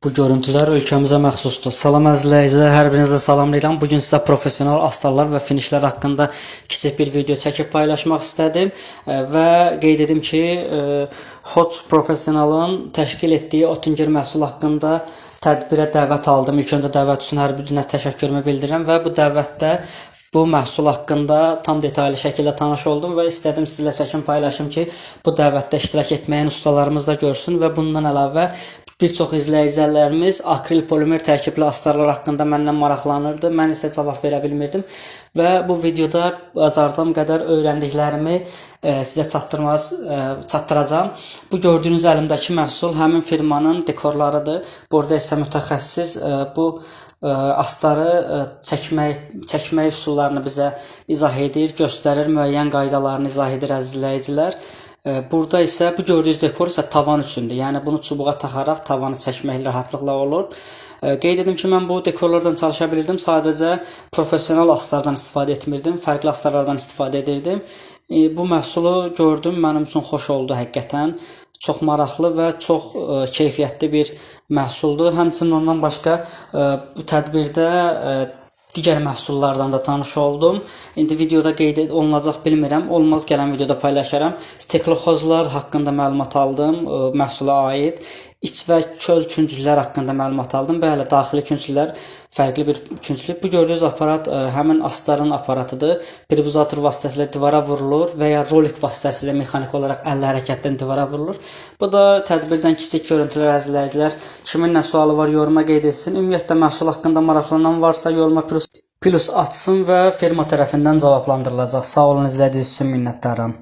Bu görüntülər ölkəmizə məxsusdur. Salam əzizləyicilər, hər birinizə salamlayıram. Bugün sizə professional astarlar və finişlər haqqında kiçik bir video çəkib paylaşmaq istədim və qeyd edim ki, Hot Professionalın təşkil etdiyi Otinger məhsul haqqında tədbirə dəvət aldım. İlk öncə dəvət üçün hər birinə təşəkkürümü bildirirəm və bu dəvətdə bu məhsul haqqında tam detallı şəkildə tanış oldum və istədim sizlə çəkim paylaşım ki, bu dəvətdə iştirak etməyən ustalarımız da görsün və bundan əlavə bir çox izləyicilərimiz akril polimer tərkibli astarlar haqqında məndən maraqlanırdı. Mən isə cavab verə bilmirdim və bu videoda bacardığım qədər öyrəndiklərimi sizə çatdıracağam. Bu gördüyünüz əlimdəki məhsul həmin firmanın dekorlarıdır. Burada isə mütəxəssis bu astarı çəkmək üsullarını bizə izah edir, göstərir, müəyyən qaydalarını izah edir əzizləyicilər. Burada isə bu gördüyünüz dekor isə tavan üçündür. Yəni bunu çubuğa taxaraq tavanı çəkmək rahatlıqla olur. Qeyd edim ki, mən bu dekorlardan çalışa bilirdim. Sadəcə professional astardan istifadə etmirdim, fərqli astarlardan istifadə edirdim. Bu məhsulu gördüm, mənim üçün xoş oldu həqiqətən. Çox maraqlı və çox keyfiyyətli bir məhsuldur. Həmçinin ondan başqa bu tədbirdə digər məhsullardan da tanış oldum. İndi videoda qeyd olunacaq bilmirəm. Olmaz gələn videoda paylaşaram. Stekloxozlar haqqında məlumat aldım, məhsula aid. İç və çöl künclüklər haqqında məlumat aldım. Bəli, daxili künclüklər fərqli bir künclük. Bu gördüyünüz aparat həmin astarın aparatıdır. Pribuzator vasitəsilə divara vurulur və ya rolik vasitəsilə mexaniki olaraq əllə hərəkətdən divara vurulur. Bu da tədbirdən kiçik görüntülər əzizləyicilər. Kimin nə sualı var yoruma qeyd etsin. Ümumiyyətlə məhsul haqqında maraqlanan varsa yoruma plus atsın və firma tərəfindən cavablandırılacaq. Sağ olun, izlədiyiniz üçün minnətdaram.